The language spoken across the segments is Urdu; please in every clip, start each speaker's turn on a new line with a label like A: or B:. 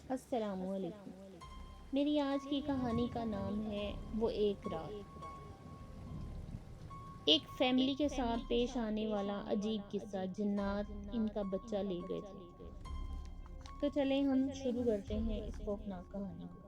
A: السلام علیکم۔ میری آج کی کہانی کا نام ہے وہ ایک رات۔ ایک فیملی کے ساتھ پیش آنے والا عجیب قصہ، جنات ان کا بچہ لے گئے تھے۔ تو چلیں ہم شروع کرتے ہیں اس خوفناک کہانی کو۔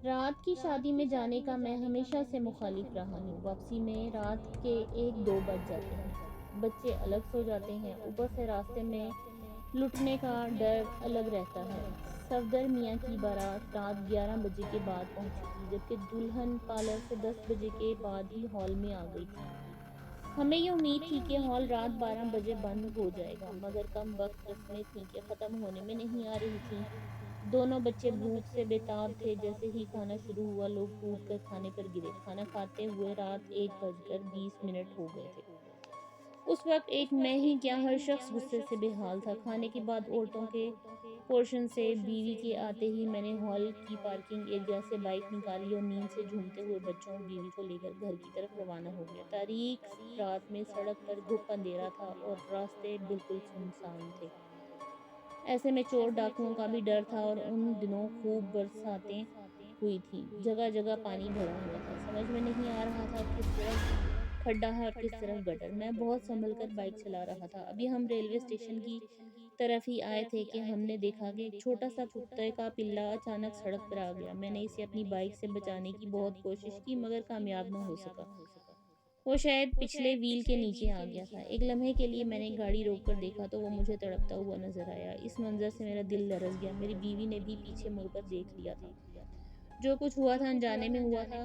A: رات کی شادی میں جانے کا میں ہمیشہ سے مخالف رہا ہوں۔ واپسی میں رات کے 1-2 بج جاتے ہیں، بچے الگ سو جاتے ہیں، اوپر سے راستے میں لٹنے کا ڈر الگ رہتا ہے۔ صفدر میاں کی بارات رات 11 بجے کے بعد پہنچی تھی، جبکہ دلہن پارلر سے 10 بجے کے بعد ہی ہال میں آ گئی تھی۔ ہمیں یہ امید تھی کہ ہال رات 12 بجے بند ہو جائے گا، مگر کم وقت رسمیں تھیں کہ ختم ہونے میں نہیں آ رہی تھیں۔ دونوں بچے بھوک سے بے تاب تھے۔ جیسے ہی کھانا شروع ہوا، لوگ ٹوٹ کر کھانے پر گرے۔ کھانا کھاتے ہوئے رات 1:20 ہو گئے تھے۔ اس وقت ایک میں ہی کیا، ہر شخص غصے سے بے حال تھا۔ کھانے کے بعد عورتوں کے پورشن سے بیوی کے آتے ہی میں نے ہال کی پارکنگ ایریا سے بائک نکالی اور نیند سے جھومتے ہوئے بچوں اور بیوی کو لے کر گھر کی طرف روانہ ہو گیا۔ تاریک رات میں سڑک پر گھپ اندھیرا تھا اور راستے بالکل سنسان تھے۔ ایسے میں چور ڈاکوؤں کا بھی ڈر تھا، اور ان دنوں خوب برساتیں ہوئی تھیں، جگہ جگہ پانی بھرا ہوا تھا۔ سمجھ میں نہیں آ رہا تھا کس طرف کھڈا ہے اور کس طرف گٹر۔ میں بہت سنبھل کر بائک چلا رہا تھا۔ ابھی ہم ریلوے اسٹیشن کی طرف ہی آئے تھے کہ ہم نے دیکھا کہ ایک چھوٹا سا کتے کا پلہ اچانک سڑک پر آ گیا۔ میں نے اسے اپنی بائک سے بچانے کی بہت کوشش کی، مگر کامیاب نہ ہو سکا۔ وہ شاید پچھلے وہیل کے نیچے آ گیا تھا۔ ایک لمحے کے لیے میں نے گاڑی روک کر دیکھا تو وہ مجھے تڑپتا ہوا نظر آیا۔ اس منظر سے میرا دل لرز گیا۔ میری بیوی نے بھی پیچھے مڑ کر دیکھ لیا تھا۔ جو کچھ ہوا تھا انجانے میں ہوا تھا،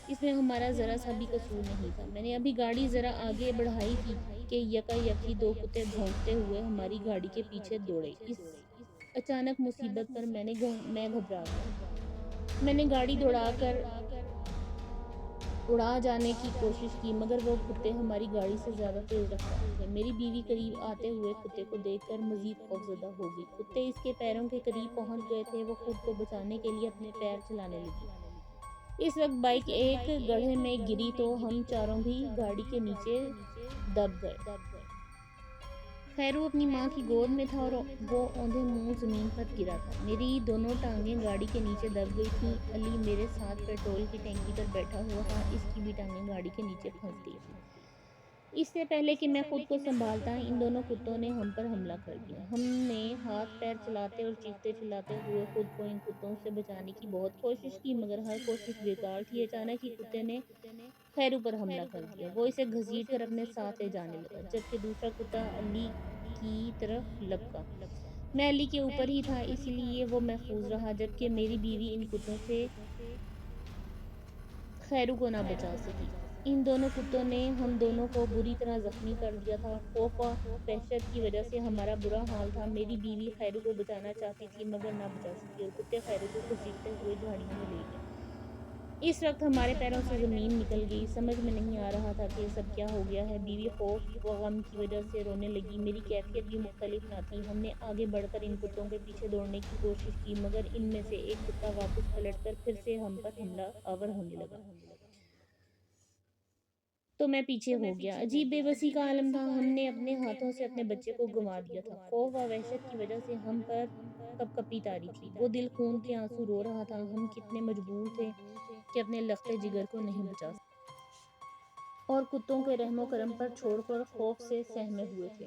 A: اس میں ہمارا ذرا سا بھی قصور نہیں تھا۔ میں نے ابھی گاڑی ذرا آگے بڑھائی تھی کہ یکا یکی 2 کتے بھونکتے ہوئے ہماری گاڑی کے پیچھے دوڑے۔ اس اچانک مصیبت پر میں گھبرا گیا۔ میں نے گاڑی دوڑا کر اڑا جانے کی کوشش کی، مگر وہ کتے ہماری گاڑی سے زیادہ تیز رفتار تھے۔ میری بیوی قریب آتے ہوئے کتے کو دیکھ کر مزید خوفزدہ ہو گئی۔ کتے اس کے پیروں کے قریب پہنچ گئے تھے۔ وہ خود کو بچانے کے لیے اپنے پیر چلانے لگی۔ اس وقت بائک ایک گڑھے میں گری تو ہم چاروں بھی گاڑی کے نیچے دب گئے۔ خیرو اپنی ماں کی گود میں تھا اور وہ اوندھے منہ زمین پر گرا تھا۔ میری دونوں ٹانگیں گاڑی کے نیچے دب گئی تھیں۔ علی میرے ساتھ پیٹرول کی ٹینکی پر بیٹھا ہوا تھا، اس کی بھی ٹانگیں گاڑی کے نیچے پھنس گئی تھیں۔ اس سے پہلے کہ میں خود کو سنبھالتا، ان دونوں کتوں نے ہم پر حملہ کر دیا۔ ہم نے ہاتھ پیر چلاتے اور چیختے چلاتے ہوئے خود کو ان کتوں سے بچانے کی بہت کوشش کی، مگر ہر کوشش بیکار تھی۔ اچانک ہی کتے نے خیرو پر حملہ کر دیا۔ وہ اسے گھسیٹ کر اپنے ساتھ لے جانے لگا، جبکہ دوسرا کتا علی کی طرف لپکا۔ میں علی کے اوپر ہی تھا، اسی لیے وہ محفوظ رہا، جبکہ میری بیوی ان کتوں سے خیرو کو نہ بچا سکی۔ ان دونوں کتوں نے ہم دونوں کو بری طرح زخمی کر دیا تھا۔ خوف و وحشت کی وجہ سے ہمارا برا حال تھا۔ میری بیوی خیرو کو بچانا چاہتی تھی، مگر نہ بچا سکی، اور کتے خیرو کو گھسیٹتے ہوئے جھاڑیوں میں لے گئے۔ اس وقت ہمارے پیروں سے زمین نکل گئی۔ سمجھ میں نہیں آ رہا تھا کہ یہ سب کیا ہو گیا ہے۔ بیوی خوف و غم کی وجہ سے رونے لگی۔ میری کیفیت بھی مختلف نہ تھی۔ ہم نے آگے بڑھ کر ان کتوں کے پیچھے دوڑنے کی کوشش کی، مگر ان میں سے ایک کتا واپس پلٹ کر پھر سے ہم پر حملہ آور ہونے لگا۔ تو میں پیچھے ہو گیا۔ عجیب بے بسی کا عالم تھا۔ ہم نے اپنے ہاتھوں سے اپنے بچے کو گنوا دیا تھا۔ خوف و وحشت کی وجہ سے ہم پر کپ کپی طاری تھی۔ وہ دل خون کے آنسو رو رہا تھا۔ ہم کتنے مجبور تھے کہ اپنے لختے جگر کو نہیں بچا سکتے اور کتوں کے رحم و کرم پر چھوڑ کر خوف سے سہمے ہوئے تھے۔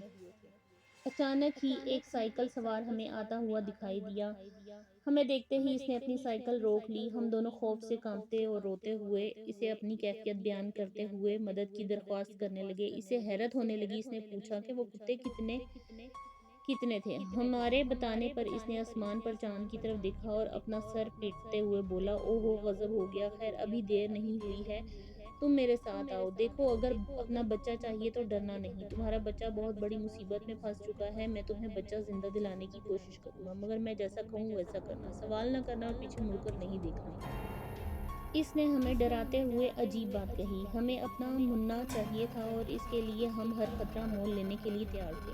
A: اچانک ہی ایک سائیکل سوار ہمیں آتا ہوا دکھائی دیا۔ ہمیں دیکھتے ہی اس نے اپنی سائیکل روک لی۔ ہم دونوں خوف سے کانپتے اور روتے ہوئے اسے اپنی کیفیت بیان کرتے ہوئے مدد کی درخواست کرنے لگے۔ اسے حیرت ہونے لگی۔ اس نے پوچھا کہ وہ کتے کتنے تھے۔ ہمارے بتانے پر اس نے آسمان پر چاند کی طرف دیکھا اور اپنا سر پیٹتے ہوئے بولا، او ہو، غضب ہو گیا، خیر ابھی دیر نہیں ہوئی ہے، تم میرے ساتھ آؤ، دیکھو اگر اپنا بچہ چاہیے تو ڈرنا نہیں، تمہارا بچہ بہت بڑی مصیبت میں پھنس چکا ہے، میں تمہیں بچہ زندہ دلانے کی کوشش کروں گا، مگر میں جیسا کہوں ویسا کرنا، سوال نہ کرنا اور پیچھے مڑ کر نہیں دیکھنا۔ اس نے ہمیں ڈراتے ہوئے عجیب بات کہی۔ ہمیں اپنا مننا چاہیے تھا اور اس کے لیے ہم ہر خطرہ مول لینے کے لیے تیار تھے۔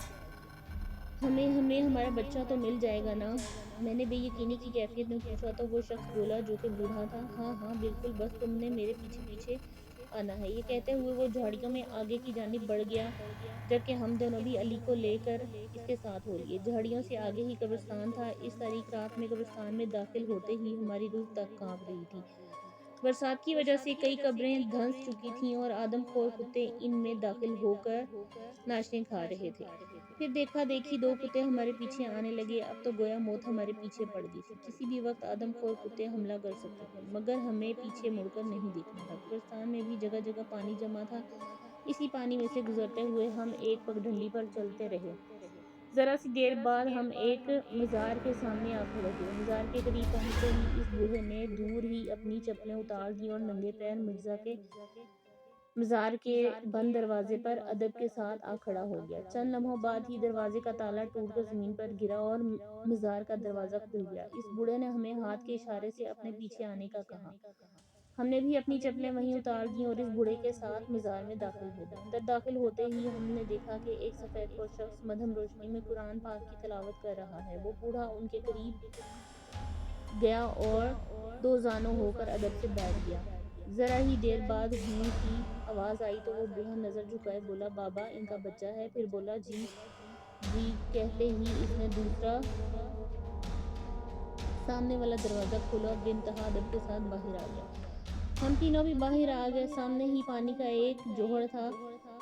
A: ہمیں ہمارا بچہ تو مل جائے گا نا؟ میں نے بے یقینی کی کیفیت میں پوچھا تو وہ شخص بولا جو کہ بوڑھا تھا، ہاں ہاں بالکل، بس تم نے میرے پیچھے پیچھے آنا ہے۔ یہ کہتے ہوئے وہ جھاڑیوں میں آگے کی جانب بڑھ گیا، جبکہ ہم دونوں بھی علی کو لے کر اس کے ساتھ ہو لیے۔ جھاڑیوں سے آگے ہی قبرستان تھا۔ اس تاریک رات میں قبرستان میں داخل ہوتے ہی ہماری روح تک کانپ رہی تھی۔ برسات کی وجہ سے کئی قبریں دھنس چکی تھیں اور آدم خور کتے ان میں داخل ہو کر ناشتیں کھا رہے تھے۔ پھر دیکھا دیکھی دو کتے ہمارے پیچھے آنے لگے۔ اب تو گویا موت ہمارے پیچھے پڑ گئی تھی۔ کسی بھی وقت آدم خور کتے حملہ کر سکتے تھے، مگر ہمیں پیچھے مڑ کر نہیں دیکھنا تھا۔ قبرستان میں بھی جگہ جگہ پانی جمع تھا۔ اسی پانی میں سے گزرتے ہوئے ہم ایک پگڈنڈی پر چلتے رہے۔ ذرا سی دیر بعد ہم ایک مزار کے سامنے آ کھڑے ہوئے۔ مزار کے قریب پہنچتے ہی اس بوڑھے نے دور ہی اپنی چپلیں اتار دیں اور ننگے پیر مزار کے بند دروازے پر ادب کے ساتھ آ کھڑا ہو گیا۔ چند لمحوں بعد ہی دروازے کا تالا ٹوٹ کر زمین پر گرا اور مزار کا دروازہ کھل گیا۔ اس بوڑھے نے ہمیں ہاتھ کے اشارے سے اپنے پیچھے آنے کا کہا۔ ہم نے بھی اپنی چپلیں وہیں اتار دیں اور اس بوڑھے کے ساتھ مزار میں داخل ہو گئے۔ اندر داخل ہوتے ہی ہم نے دیکھا کہ ایک سفید پوش شخص مدھم روشنی میں قرآن پاک کی تلاوت کر رہا ہے۔ وہ بوڑھا ان کے قریب گیا اور دو زانوں ہو کر ادب سے بیٹھ گیا۔ ذرا ہی دیر بعد ہوں کی آواز آئی تو وہ بوڑھا نظر جھکائے بولا، بابا ان کا بچہ ہے؟ پھر بولا، جی جی کہتے ہی اس نے دوسرا سامنے والا دروازہ کھولا اور بے انتہا ادب کے ساتھ باہر آ گیا۔ ہم تینوں بھی باہر آ گئے۔ سامنے ہی پانی کا ایک جوہر تھا۔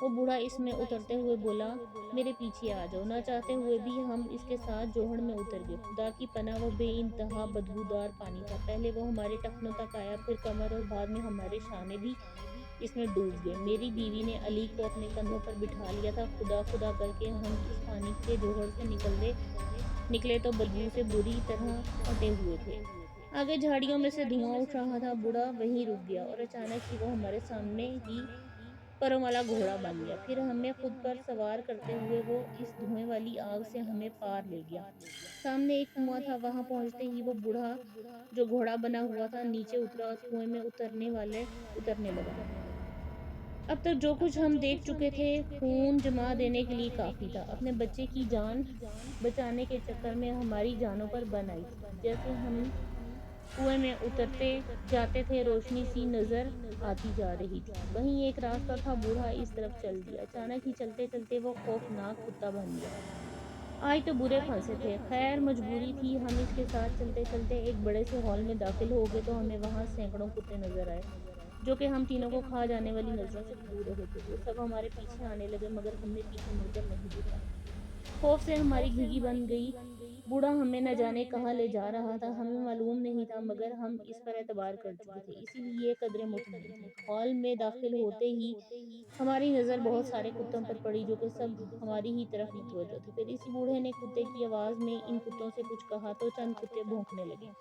A: وہ بوڑھا اس میں اترتے ہوئے بولا، میرے پیچھے آ جاؤ۔ نہ چاہتے ہوئے بھی ہم اس کے ساتھ جوہر میں اتر گئے۔ خدا کی پناہ وہ بے انتہا بدبودار پانی تھا۔ پہلے وہ ہمارے ٹخنوں تک آیا، پھر کمر اور بعد میں ہمارے شانے بھی اس میں ڈوب گئے۔ میری بیوی نے علی کو اپنے کندھوں پر بٹھا لیا تھا۔ خدا خدا کر کے ہم اس پانی کے جوہر سے نکلے تو بدبو سے بری طرح پھٹے ہوئے تھے۔ آگے جھاڑیوں میں سے دھواں اٹھ رہا تھا۔ بوڑھا وہیں رک گیا اور اچانک ہی وہ ہمارے سامنے ہی پروں والا گھوڑا بن گیا۔ پھر ہمیں خود پر سوار کرتے ہوئے وہ اس دھوئیں والی آگ سے ہمیں پار لے گیا۔ سامنے ایک کنواں تھا۔ وہاں پہنچتے ہی وہ بوڑھا جو گھوڑا بنا ہوا تھا نیچے اترا اور کنویں میں اترنے لگا۔ اب تک جو کچھ ہم دیکھ چکے تھے خون جما دینے کے لیے کافی تھا۔ اپنے بچے کی جان بچانے کے چکر میں ہماری جانوں پر بن آئی تھی۔ جیسے ہم کنویں میں اترتے جاتے تھے روشنی سی نظر آتی جا رہی تھی۔ وہیں ایک راستہ تھا۔ بوڑھا اس طرف چل دیا۔ اچانک ہی چلتے چلتے وہ خوفناک کتا بن گیا۔ آج تو برے پھنسے تھے۔ خیر مجبوری تھی۔ ہم اس کے ساتھ چلتے چلتے ایک بڑے سے ہال میں داخل ہو گئے تو ہمیں وہاں سینکڑوں کتے نظر آئے، جو کہ ہم تینوں کو کھا جانے والی نظروں سے گھور رہے تھے۔ وہ سب ہمارے پیچھے آنے لگے، مگر ہم نے پیچھے مڑ کر نہیں دیکھا۔ خوف سے ہماری گھگی بن گئی۔ بوڑھا ہمیں نہ جانے کہاں لے جا رہا تھا ہمیں معلوم نہیں تھا، مگر ہم اس پر اعتبار کر چکے تھے، اسی لیے قدرے مطمئن تھے۔ ہال میں داخل ہوتے ہی ہماری نظر بہت سارے کتوں پر پڑی، جو کہ سب ہماری ہی طرف متوجہ تھے۔ پھر اسی بوڑھے نے کتے کی آواز میں ان کتوں سے کچھ کہا تو چند کتے بھونکنے لگے۔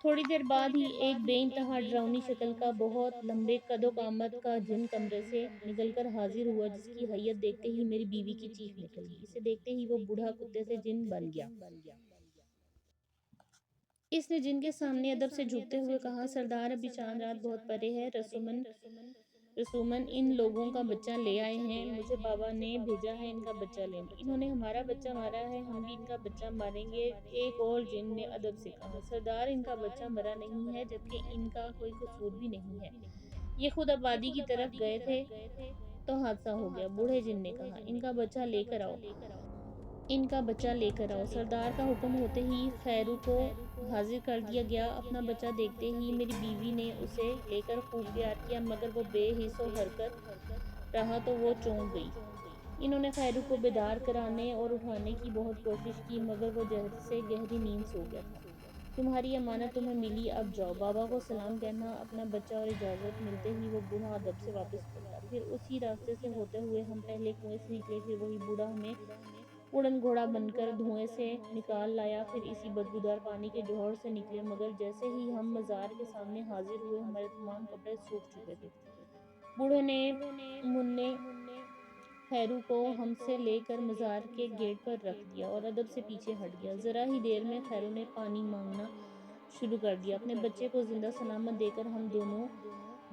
A: تھوڑی دیر بعد ہی ایک بے انتہا ڈراؤنی شکل کا بہت لمبے قد و قامت کا جن کمرے سے نکل کر حاضر ہوا، جس کی ہیئت دیکھتے ہی میری بیوی کی چیخ نکل گئی۔ اسے دیکھتے ہی وہ بوڑھا کتے سے جن بن گیا۔ اس نے جن کے سامنے ادب سے جھکتے ہوئے کہا، سردار ابھی چاند رات بہت پرے ہے، رسوماً ان لوگوں کا بچہ لے آئے ہیں، مجھے بابا نے بھیجا ہے ان کا بچہ لینے۔ انہوں نے ہمارا بچہ مارا ہے، ہم بھی ان کا بچہ ماریں گے۔ ایک اور جن نے ادب سے کہا، سردار ان کا بچہ مرا نہیں ہے، جبکہ ان کا کوئی قصور بھی نہیں ہے، یہ خود اب وادی کی طرف گئے تھے تو حادثہ ہو گیا۔ بوڑھے جن نے کہا، ان کا بچہ لے کر آؤ، ان کا بچہ لے کر آؤ۔ سردار کا حکم ہوتے ہی خیرو کو حاضر کر دیا گیا۔ اپنا بچہ دیکھتے ہی میری بیوی نے اسے لے کر خوب پیار کیا، مگر وہ بے حس و حرکت رہا تو وہ چونک گئی۔ انہوں نے خیرو کو بیدار کرانے اور اٹھانے کی بہت کوشش کی، مگر وہ جیسے گہری نیند سو گیا تھا۔ تمہاری امانت تمہیں ملی، اب جاؤ، بابا کو سلام کہنا، اپنا بچہ اور اجازت۔ ملتے ہی وہ بوڑھا ادب سے واپس ہو گیا۔ پھر اسی راستے سے ہوتے ہوئے ہم پہلے کنویں سے نکلے، پھر وہی بوڑھا ہمیں اڑن گھوڑا بن کر دھوئیں سے نکال لایا، پھر اسی بدبودار پانی کے جوہر سے نکلے، مگر جیسے ہی ہم مزار کے سامنے حاضر ہوئے ہمارے تمام کپڑے سوکھ چکے تھے۔ بوڑھے نے منع خیرو کو ہم سے لے کر مزار کے گیٹ پر رکھ دیا اور ادب سے پیچھے ہٹ گیا۔ ذرا ہی دیر میں خیرو نے پانی مانگنا شروع کر دیا۔ اپنے بچے کو زندہ سلامت دے کر ہم دونوں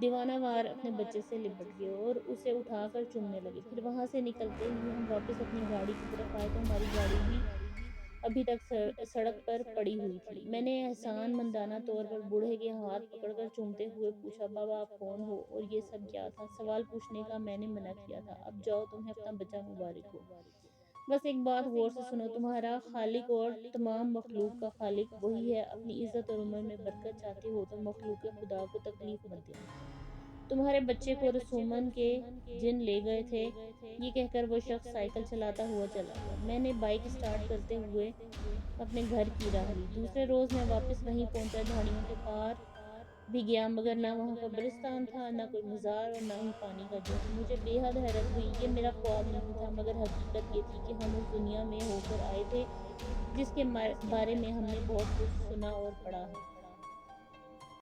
A: دیوانہ وار اپنے بچے سے لپٹ گئے اور اسے اٹھا کر چومنے لگے۔ پھر وہاں سے نکلتے ہی ہم واپس اپنی گاڑی کی طرف آئے تو ہماری گاڑی بھی ابھی تک سڑک پر پڑی ہوئی تھی۔ میں نے احسان مندانہ طور پر بوڑھے کے ہاتھ پکڑ کر چومتے ہوئے پوچھا، بابا آپ کون ہو اور یہ سب کیا تھا؟ سوال پوچھنے کا میں نے منع کیا تھا۔ اب جاؤ، تمہیں اپنا بچہ مبارک ہو۔ بس ایک بات غور سے سنو، تمہارا خالق اور تمام مخلوق کا خالق وہی ہے۔ اپنی عزت اور عمر میں برکت چاہتے ہو تو مخلوق خدا کو تکلیف مت دینا۔ تمہارے بچے کو رسومن کے جن لے گئے تھے۔ یہ کہہ کر وہ شخص سائیکل چلاتا ہوا چلا گیا۔ میں نے بائیک سٹارٹ کرتے ہوئے اپنے گھر کی راہ لی۔ دوسرے روز میں واپس وہیں پہنچا، جھاڑیوں کے پار بھی گیا، مگر نہ وہاں قبرستان تھا، نہ کوئی مزار اور نہ ہی پانی کا جوش۔ مجھے بے حد حیرت ہوئی۔ یہ میرا خواب نہیں تھا، مگر حقیقت یہ تھی کہ ہم اس دنیا میں ہو کر آئے تھے جس کے بارے میں ہم نے بہت کچھ سنا اور پڑھا ہے۔